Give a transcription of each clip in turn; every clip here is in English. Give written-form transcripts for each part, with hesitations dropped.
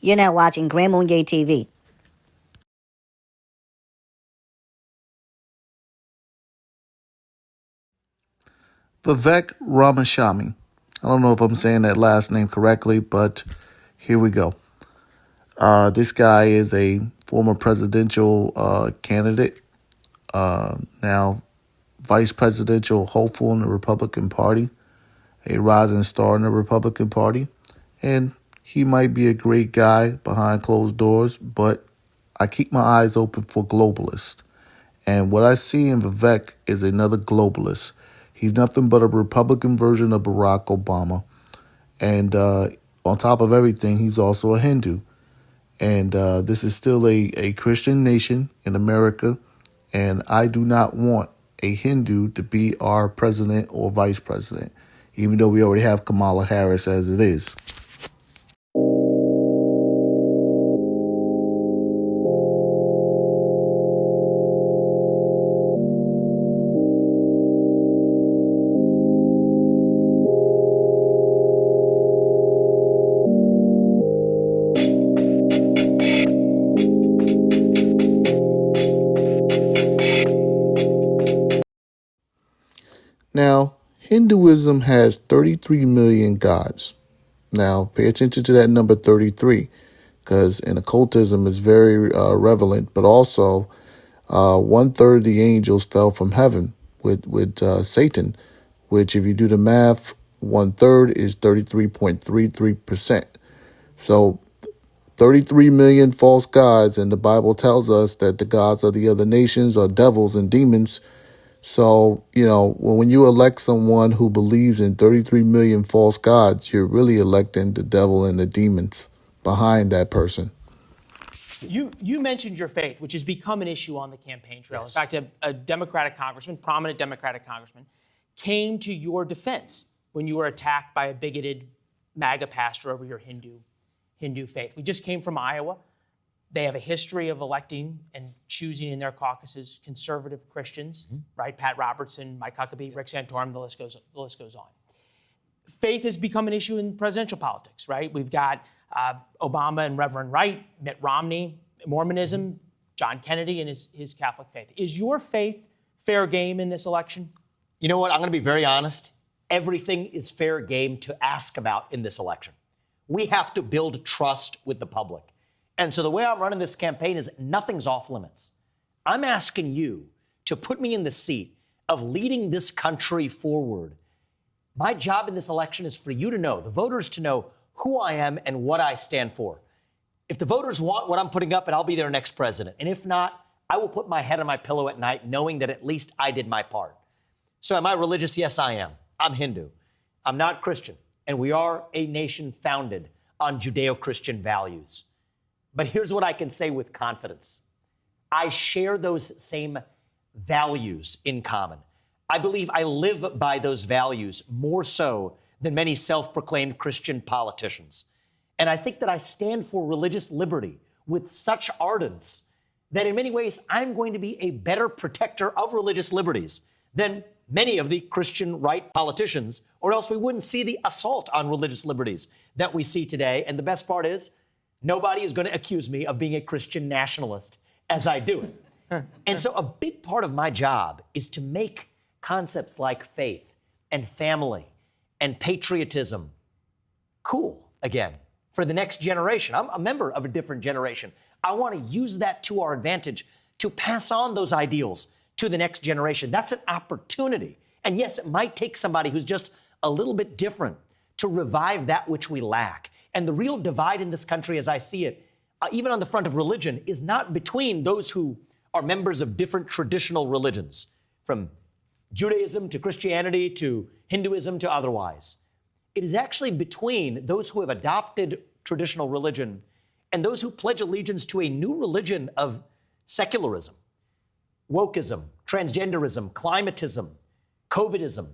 You're now watching Grand Mounier TV. Vivek Ramaswamy. I don't know if I'm saying that last name correctly, but here we go. This guy is a former presidential candidate, now vice presidential hopeful in the Republican Party, a rising star in the Republican Party, and he might be a great guy behind closed doors, but I keep my eyes open for globalists. And what I see in Vivek is another globalist. He's nothing but a Republican version of Barack Obama. And on top of everything, he's also a Hindu. And this is still a Christian nation in America. And I do not want a Hindu to be our president or vice president, even though we already have Kamala Harris as it is. Now, Hinduism has 33 million gods. Now, pay attention to that number 33, because in occultism it's very relevant, but also 1/3 of the angels fell from heaven with Satan, which if you do the math, 1/3 is 33.33%. So 33 million false gods, and the Bible tells us that the gods of the other nations are devils and demons. So, when you elect someone who believes in 33 million false gods, you're really electing the devil and the demons behind that person. You mentioned your faith, which has become an issue on the campaign trail. Yes. In fact, a Democratic congressman, prominent Democratic congressman, came to your defense when you were attacked by a bigoted MAGA pastor over your Hindu faith. We just came from Iowa. They have a history of electing and choosing in their caucuses conservative Christians, right? Pat Robertson, Mike Huckabee, Rick Santorum, the list goes on. Faith has become an issue in presidential politics, right? We've got Obama and Reverend Wright, Mitt Romney, Mormonism, John Kennedy and his Catholic faith. Is your faith fair game in this election? You know what? I'm going to be very honest. Everything is fair game to ask about in this election. We have to build trust with the public. And so the way I'm running this campaign is nothing's off limits. I'm asking you to put me in the seat of leading this country forward. My job in this election is for you to know, the voters to know who I am and what I stand for. If the voters want what I'm putting up, and I'll be their next president. And if not, I will put my head on my pillow at night knowing that at least I did my part. So am I religious? Yes, I am. I'm Hindu. I'm not Christian. And we are a nation founded on Judeo-Christian values. But here's what I can say with confidence. I share those same values in common. I believe I live by those values more so than many self-proclaimed Christian politicians. And I think that I stand for religious liberty with such ardence that in many ways I'm going to be a better protector of religious liberties than many of the Christian right politicians, or else we wouldn't see the assault on religious liberties that we see today. And the best part is, nobody is going to accuse me of being a Christian nationalist as I do it. And so a big part of my job is to make concepts like faith and family and patriotism cool again for the next generation. I'm a member of a different generation. I want to use that to our advantage to pass on those ideals to the next generation. That's an opportunity. And yes, it might take somebody who's just a little bit different to revive that which we lack. And the real divide in this country, as I see it, even on the front of religion, is not between those who are members of different traditional religions, from Judaism to Christianity to Hinduism to otherwise. It is actually between those who have adopted traditional religion and those who pledge allegiance to a new religion of secularism, wokeism, transgenderism, climatism, COVIDism.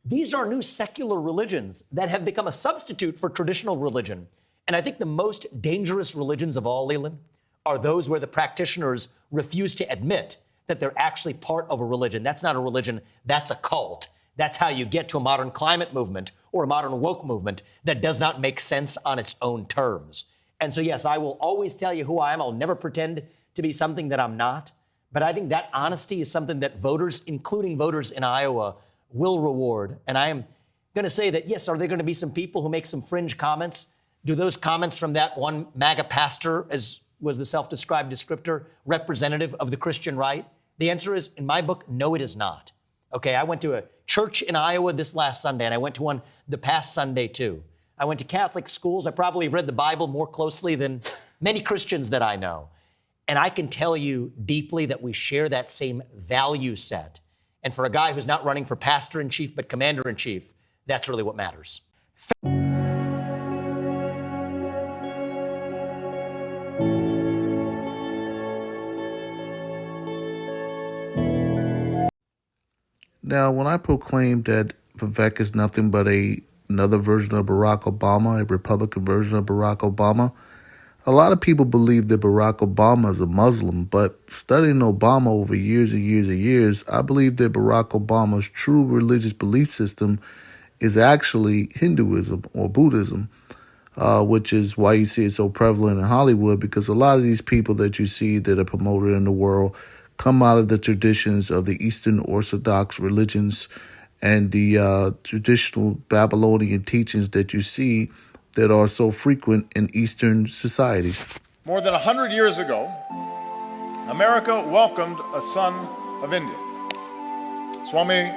These are new secular religions that have become a substitute for traditional religion. And I think the most dangerous religions of all, Leland, are those where the practitioners refuse to admit that they're actually part of a religion. That's not a religion, that's a cult. That's how you get to a modern climate movement or a modern woke movement that does not make sense on its own terms. And so, yes, I will always tell you who I am. I'll never pretend to be something that I'm not. But I think that honesty is something that voters, including voters in Iowa, will reward. And I am going to say that, yes, are there going to be some people who make some fringe comments? Do those comments from that one MAGA pastor, as was the self-described descriptor, representative of the Christian right? The answer is, in my book, no, it is not. Okay, I went to a church in Iowa this last Sunday, and I went to one the past Sunday too. I went to Catholic schools. I probably read the Bible more closely than many Christians that I know. And I can tell you deeply that we share that same value set. And for a guy who's not running for pastor-in-chief, but commander-in-chief, that's really what matters. Now, when I proclaim that Vivek is nothing but another version of Barack Obama, a Republican version of Barack Obama, a lot of people believe that Barack Obama is a Muslim, but studying Obama over years and years and years, I believe that Barack Obama's true religious belief system is actually Hinduism or Buddhism, which is why you see it so prevalent in Hollywood, because a lot of these people that you see that are promoted in the world come out of the traditions of the Eastern Orthodox religions and the traditional Babylonian teachings that you see that are so frequent in Eastern societies. More than 100 years ago, America welcomed a son of India, Swami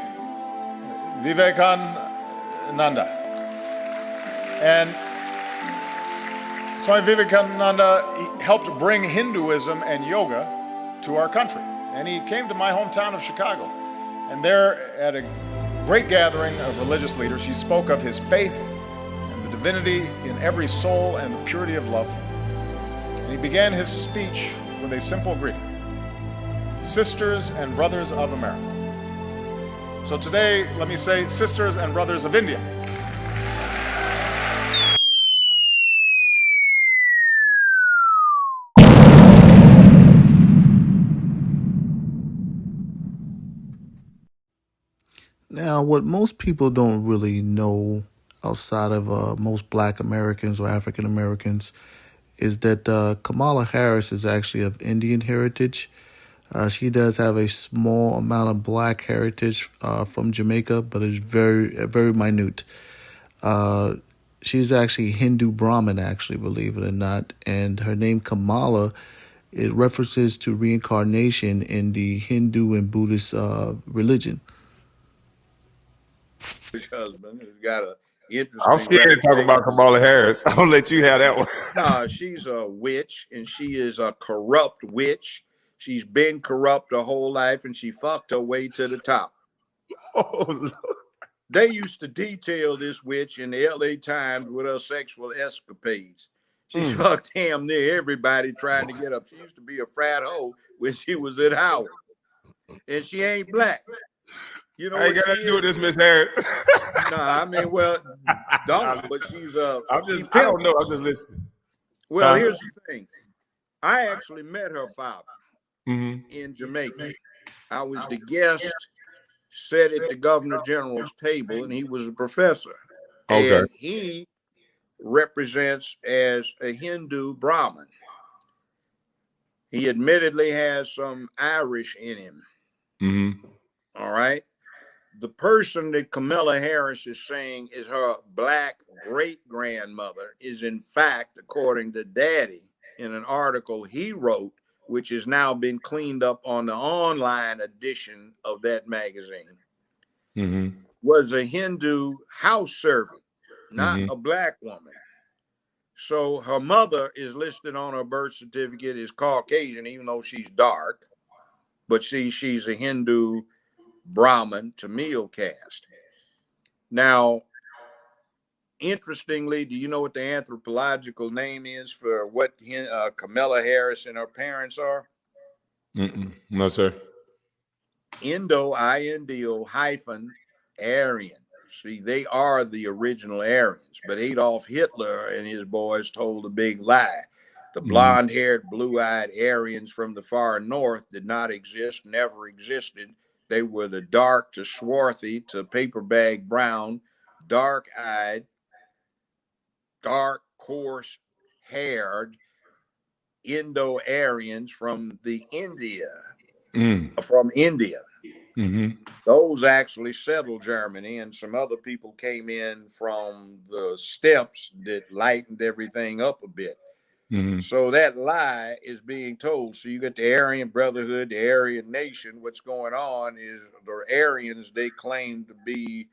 Vivekananda. And Swami Vivekananda helped bring Hinduism and yoga to our country. And he came to my hometown of Chicago. And there, at a great gathering of religious leaders, he spoke of his faith and the divinity in every soul and the purity of love. And he began his speech with a simple greeting: sisters and brothers of America. So today, let me say, sisters and brothers of India. Now, what most people don't really know outside of most Black Americans or African Americans is that Kamala Harris is actually of Indian heritage. She does have a small amount of Black heritage from Jamaica, but it's very minute. She's actually Hindu Brahmin, actually, believe it or not. And her name Kamala, it references to reincarnation in the Hindu and Buddhist religion. Husband who's got a interesting. I'm scared to talk about Kamala Harris. I'll let you have that one. No, she's a witch, and she is a corrupt witch. She's been corrupt her whole life, and she fucked her way to the top. Oh, Lord. They used to detail this witch in the LA Times with her sexual escapades. She fucked damn near everybody trying to get up. She used to be a frat hoe when she was at Howard, and she ain't Black. You know, I ain't got nothing to do with this, Miss Harris. No, I mean, well, don't. But she's I don't know. I'm just listening. Well, here's the thing. I actually met her father in Jamaica. I was the guest, sat at the Governor General's table, and he was a professor. Okay. And he represents as a Hindu Brahmin. He admittedly has some Irish in him. All right. The person that Kamala Harris is saying is her Black great-grandmother is, in fact, according to Daddy, in an article he wrote, which has now been cleaned up on the online edition of that magazine, was a Hindu house servant, not a Black woman. So her mother is listed on her birth certificate as Caucasian, even though she's dark. But she's a Hindu Brahmin Tamil caste. Now, interestingly, do you know what the anthropological name is for what Kamala Harris and her parents are? No, sir. Indo Aryan. See, they are the original Aryans, but Adolf Hitler and his boys told a big lie. The blonde-haired, blue-eyed Aryans from the far north did not exist, never existed. They were the dark to swarthy to paper bag brown, dark-eyed, dark, coarse, haired Indo-Aryans from India. Mm-hmm. Those actually settled Germany, and some other people came in from the steppes that lightened everything up a bit. Mm-hmm. So that lie is being told. So you get the Aryan Brotherhood, the Aryan Nation. What's going on is the Aryans, they claim to be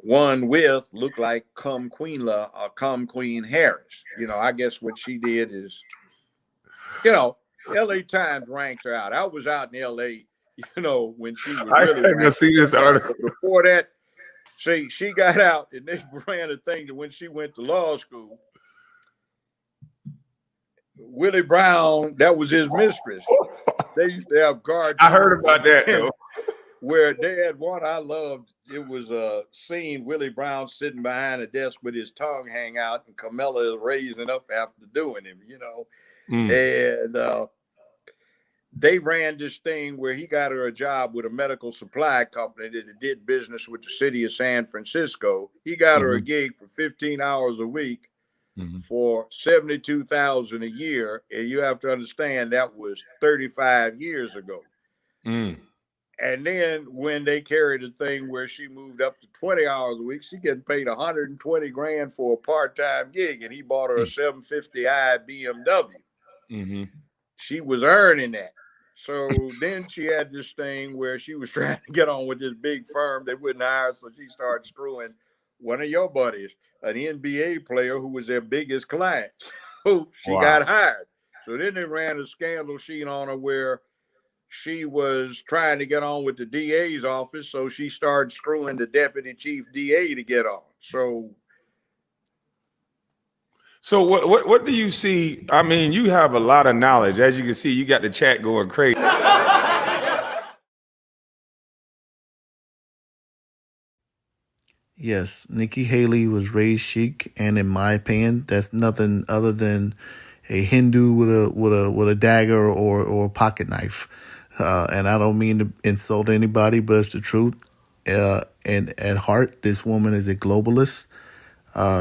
one with, look like Come Queen Harris. I guess what she did is, LA Times ranked her out. I was out in LA, when she was I really ain't gonna ranked. see this article. But before that, she got out and they ran a thing that when she went to law school, Willie Brown, that was his mistress. They used to have cartoons. I heard about that though. Where they had one I loved. It was a scene, Willie Brown sitting behind a desk with his tongue hang out, and Camilla is raising up after doing him, And they ran this thing where he got her a job with a medical supply company that did business with the city of San Francisco. He got her a gig for 15 hours a week for $72,000 a year, and you have to understand that was 35 years ago. And then when they carried a thing where she moved up to 20 hours a week, she getting paid $120,000 for a part-time gig, and he bought her a 750i BMW. She was earning that. So then she had this thing where she was trying to get on with this big firm. They wouldn't hire, so she started screwing one of your buddies, an NBA player who was their biggest client. So she got hired. So then they ran a scandal sheet on her where she was trying to get on with the DA's office, so she started screwing the deputy chief DA to get on. So what do you see? I mean, you have a lot of knowledge. As you can see, you got the chat going crazy. Yes, Nikki Haley was raised chic, and in my opinion, that's nothing other than a Hindu with a dagger or a pocket knife. And I don't mean to insult anybody, but it's the truth. And at heart, this woman is a globalist.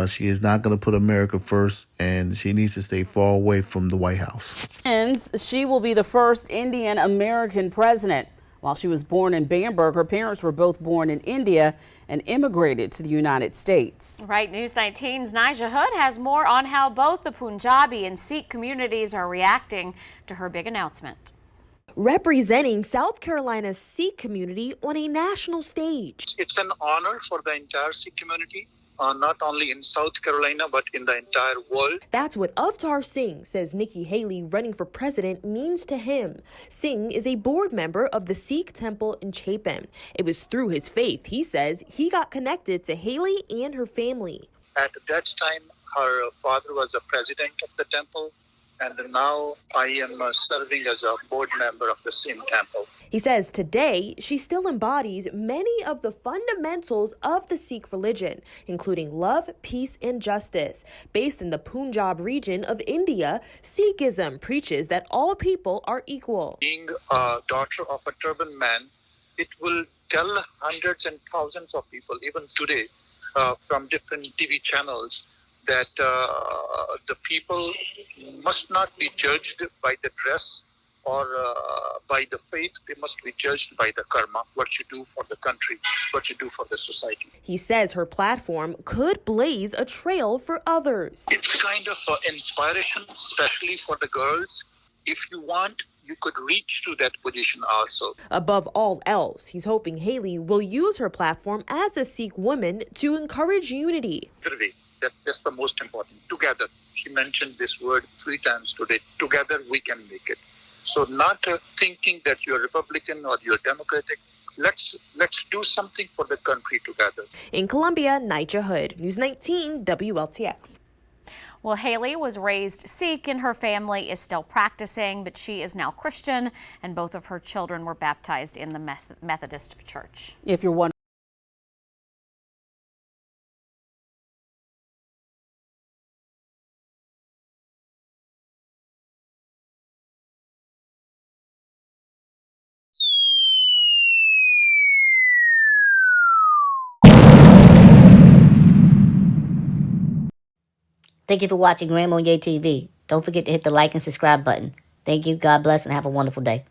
She is not going to put America first, and she needs to stay far away from the White House. And she will be the first Indian American president. While she was born in Bamberg, her parents were both born in India and immigrated to the United States. Right. News 19's Nija Hood has more on how both the Punjabi and Sikh communities are reacting to her big announcement. Representing South Carolina's Sikh community on a national stage. It's an honor for the entire Sikh community. Not only in South Carolina, but in the entire world. That's what Avtar Singh says Nikki Haley running for president means to him. Singh is a board member of the Sikh temple in Chapin. It was through his faith, he says, he got connected to Haley and her family. At that time, her father was a president of the temple, and now I am serving as a board member of the same temple. He says today she still embodies many of the fundamentals of the Sikh religion, including love, peace, and justice. Based in the Punjab region of India, Sikhism preaches that all people are equal. Being a daughter of a turban man, it will tell hundreds and thousands of people, even today, from different TV channels, that the people must not be judged by the dress or by the faith. They must be judged by the karma, what you do for the country, what you do for the society. He says her platform could blaze a trail for others. It's kind of inspiration, especially for the girls. If you want, you could reach to that position also. Above all else, he's hoping Haley will use her platform as a Sikh woman to encourage unity. That's the most important. Together. She mentioned this word 3 times today. Together we can make it. So not thinking that you're Republican or you're Democratic. Let's do something for the country together. In Columbia, Nija Hood, News 19 WLTX. Well, Haley was raised Sikh and her family is still practicing, but she is now Christian, and both of her children were baptized in the Methodist Church. If you're wondering Thank you for watching Ramaswamy TV. Don't forget to hit the like and subscribe button. Thank you, God bless, and have a wonderful day.